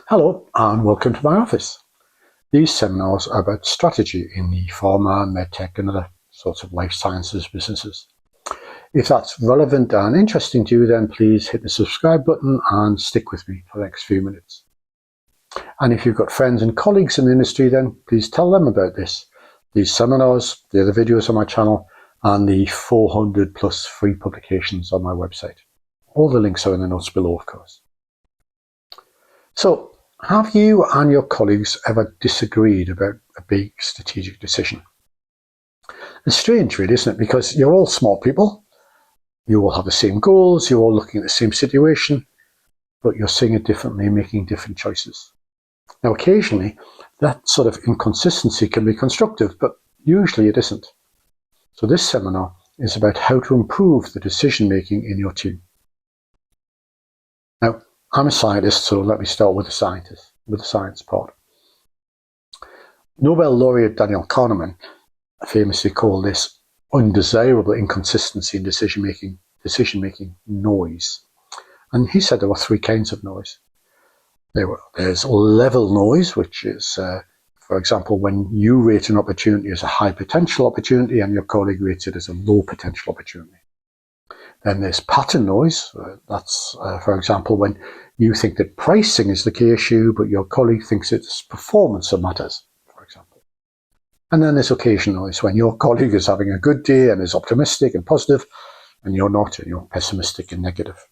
Hello and welcome to my office. These seminars are about strategy in the pharma, medtech and other sorts of life sciences businesses. If that's relevant and interesting to you, then please hit the subscribe button and stick with me for the next few minutes. And if you've got friends and colleagues in the industry, then please tell them about these seminars, the other videos on my channel, and the 400 plus free publications on my website. All the links are in the notes below, of course. So, have you and your colleagues ever disagreed about a big strategic decision? It's strange, really, isn't it? Because you're all smart people, you all have the same goals, you're all looking at the same situation, but you're seeing it differently and making different choices. Now, occasionally, that sort of inconsistency can be constructive, but usually it isn't. So this seminar is about how to improve the decision-making in your team. Now, I'm a scientist, so let me start with the science part. Nobel laureate Daniel Kahneman famously called this undesirable inconsistency in decision-making noise. And he said there were three kinds of noise. There's level noise, which is, for example, when you rate an opportunity as a high potential opportunity and your colleague rates it as a low potential opportunity. Then there's pattern noise. That's, for example, when you think that pricing is the key issue, but your colleague thinks it's performance that matters, for example. And then there's occasion noise, when your colleague is having a good day and is optimistic and positive, and you're not, and you're pessimistic and negative.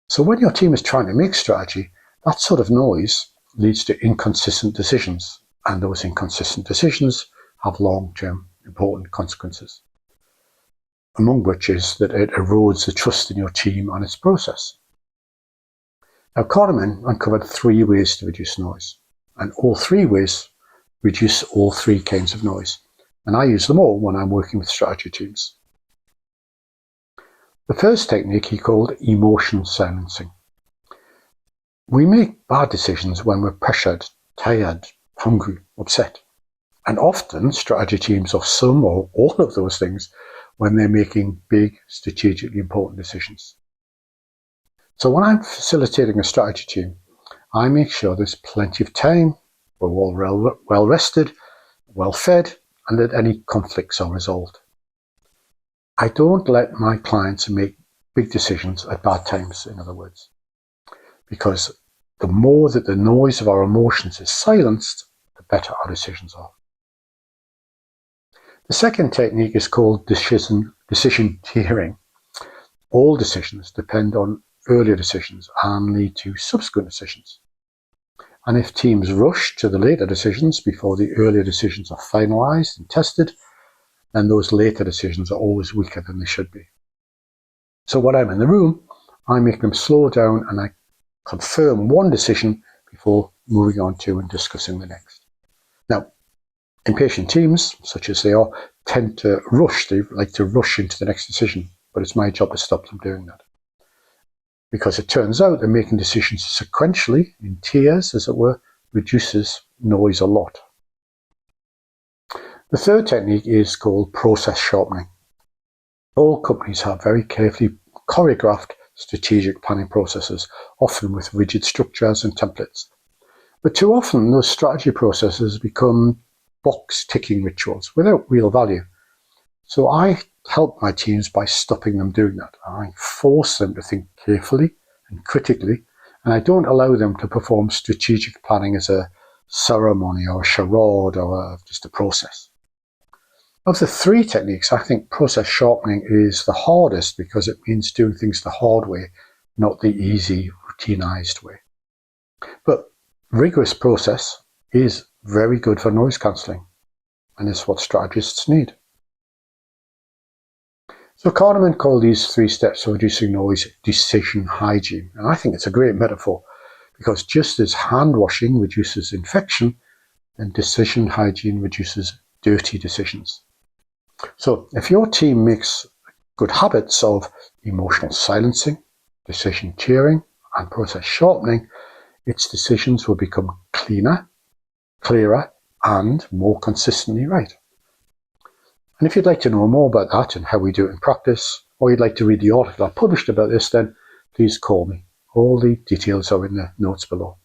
So when your team is trying to make strategy, that sort of noise leads to inconsistent decisions, and those inconsistent decisions have long-term important consequences, among which is that it erodes the trust in your team and its process. Now, Kahneman uncovered 3 ways to reduce noise, and all 3 ways reduce all 3 kinds of noise, and I use them all when I'm working with strategy teams. The first technique he called emotion silencing. We make bad decisions when we're pressured, tired, hungry, upset, and often strategy teams are some or all of those things when they're making big, strategically important decisions. So when I'm facilitating a strategy team, I make sure there's plenty of time, we're all well rested, well fed, and that any conflicts are resolved. I don't let my clients make big decisions at bad times, in other words, because the more that the noise of our emotions is silenced, the better our decisions are. The second technique is called decision tiering. All decisions depend on earlier decisions and lead to subsequent decisions. And if teams rush to the later decisions before the earlier decisions are finalized and tested, then those later decisions are always weaker than they should be. So when I'm in the room, I make them slow down and I confirm one decision before moving on to and discussing the next. Now, impatient teams, such as they are, tend to rush. They like to rush into the next decision, but it's my job to stop them doing that. Because it turns out that making decisions sequentially, in tiers, as it were, reduces noise a lot. The third technique is called process sharpening. All companies have very carefully choreographed strategic planning processes, often with rigid structures and templates. But too often, those strategy processes become box-ticking rituals without real value. So I help my teams by stopping them doing that. I force them to think carefully and critically, and I don't allow them to perform strategic planning as a ceremony or a charade or just a process. Of the 3 techniques, I think process sharpening is the hardest because it means doing things the hard way, not the easy, routinized way. But rigorous process is very good for noise cancelling, and it's what strategists need. So Kahneman called these 3 steps of reducing noise decision hygiene, and I think it's a great metaphor because just as hand washing reduces infection, then decision hygiene reduces dirty decisions. So if your team makes good habits of emotional silencing, decision tiering, and process sharpening, its decisions will become cleaner, clearer, and more consistently right. And if you'd like to know more about that and how we do it in practice, or you'd like to read the article I published about this, then please call me All the details are in the notes below.